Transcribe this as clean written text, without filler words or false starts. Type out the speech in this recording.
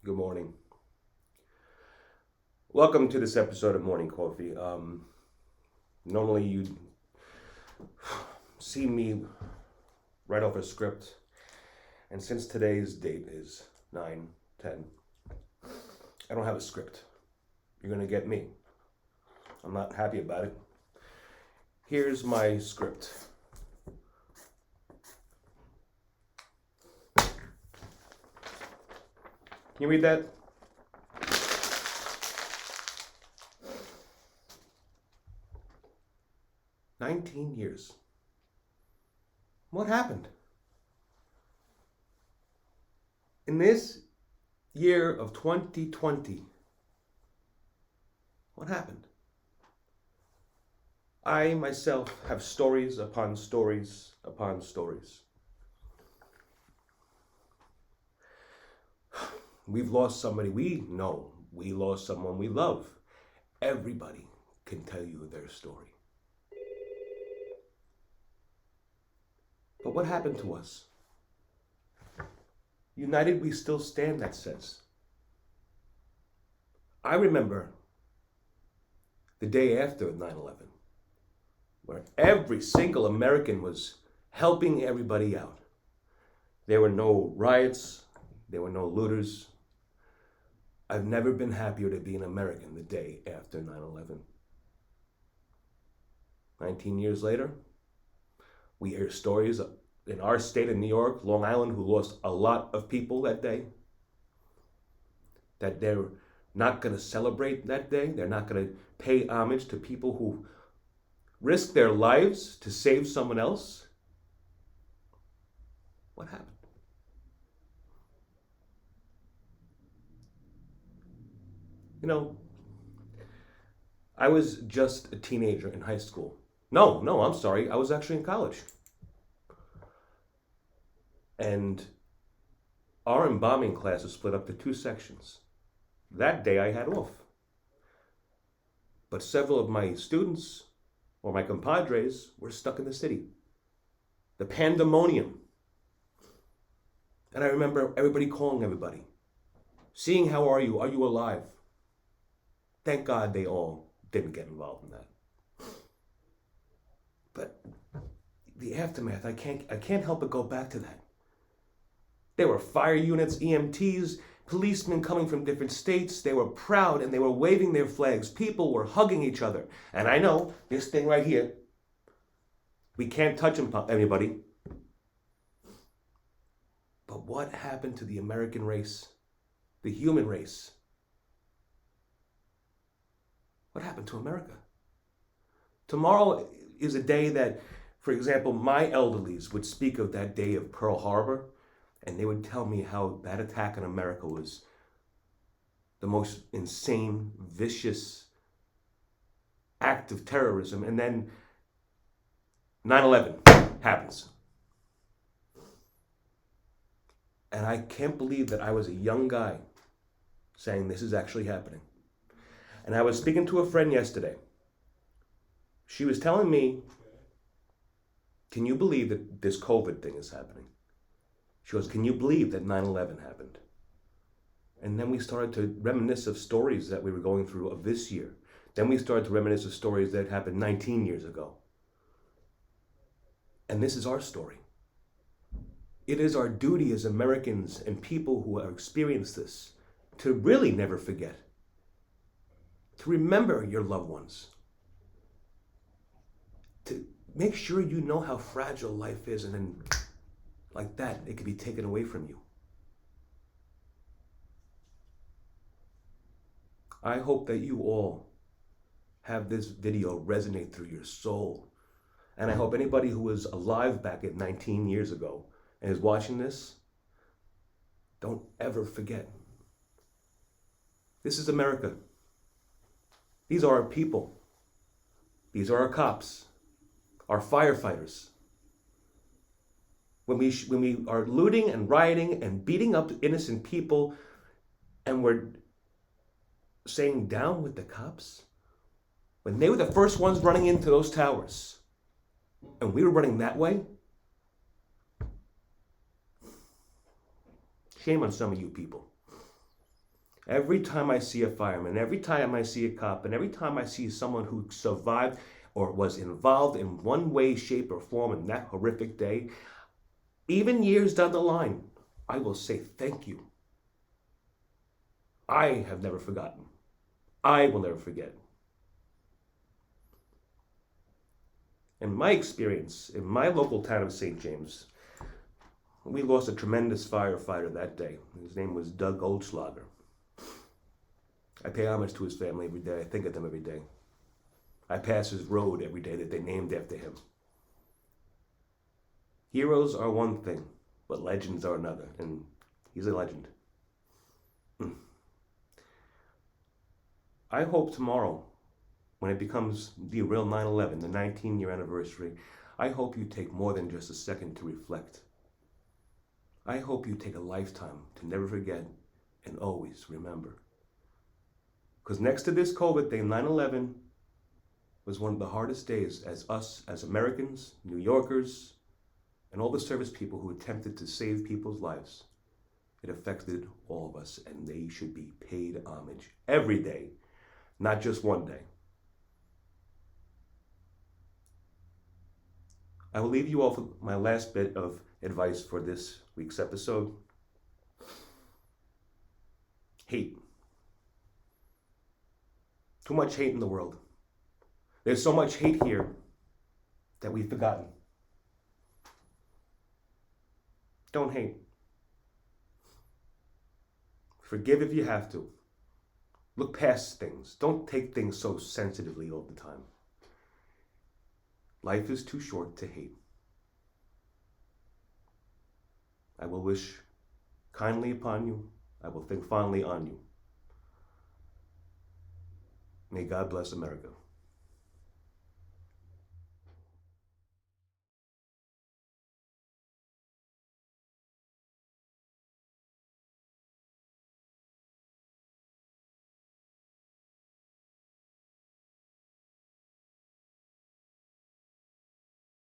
Good morning. Welcome to this episode of Morning Coffee. Normally you see me write off a script, and since today's date is 9/10, I don't have a script. You're gonna get me. I'm not happy about it. Here's my script. Can you read that? "19 years. What happened? In this year of 2020, what happened? I myself have stories upon stories upon stories. We've lost somebody we know. We lost someone we love. Everybody can tell you their story. But what happened to us? United we still stand, that says. I remember the day after 9/11, where every single American was helping everybody out. There were no riots, there were no looters. I've never been happier to be an American the day after 9/11. 19 years later, we hear stories in our state of New York, Long Island, who lost a lot of people that day, that they're not going to celebrate that day. They're not going to pay homage to people who risked their lives to save someone else. What happened? You know, I was just a teenager in high school. No, I'm sorry. I was actually in college. And our embalming class was split up to two sections. That day I had off. But several of my students or my compadres were stuck in the city. The pandemonium. And I remember everybody calling everybody, seeing how are you? Are you alive? Thank God they all didn't get involved in that. But the aftermath, I can't help but go back to that. There were fire units, EMTs, policemen coming from different states. They were proud and they were waving their flags. People were hugging each other. And I know this thing right here, we can't touch anybody. But what happened to the American race, the human race? What happened to America? Tomorrow is a day that, for example, my elderlies would speak of that day of Pearl Harbor, and they would tell me how that attack on America was the most insane, vicious act of terrorism. And then 9/11 happens. And I can't believe that I was a young guy saying this is actually happening. And I was speaking to a friend yesterday. She was telling me, can you believe that this COVID thing is happening? She goes, can you believe that 9/11 happened? And then we started to reminisce of stories that we were going through of this year. Then we started to reminisce of stories that happened 19 years ago. And this is our story. It is our duty as Americans and people who have experienced this to really never forget, to remember your loved ones, to make sure you know how fragile life is, and then like that, it could be taken away from you. I hope that you all have this video resonate through your soul. And I hope anybody who was alive back at 19 years ago and is watching this, don't ever forget. This is America. These are our people. These are our cops, our firefighters. When we are looting and rioting and beating up innocent people, and we're saying down with the cops, when they were the first ones running into those towers, and we were running that way, shame on some of you people. Every time I see a fireman, every time I see a cop, and every time I see someone who survived or was involved in one way, shape, or form in that horrific day, even years down the line, I will say thank you. I have never forgotten. I will never forget. In my experience, in my local town of St. James, we lost a tremendous firefighter that day. His name was Doug Goldschlager. I pay homage to his family every day. I think of them every day. I pass his road every day that they named after him. Heroes are one thing, but legends are another, and he's a legend. I hope tomorrow, when it becomes the real 9/11, the 19-year anniversary, I hope you take more than just a second to reflect. I hope you take a lifetime to never forget and always remember. Because next to this COVID thing, 9/11 was one of the hardest days as us, as Americans, New Yorkers, and all the service people who attempted to save people's lives. It affected all of us, and they should be paid homage every day, not just one day. I will leave you off with my last bit of advice for this week's episode. Hate. Too much hate in the world. There's so much hate here that we've forgotten. Don't hate. Forgive if you have to. Look past things. Don't take things so sensitively all the time. Life is too short to hate. I will wish kindly upon you. I will think fondly on you. May God bless America.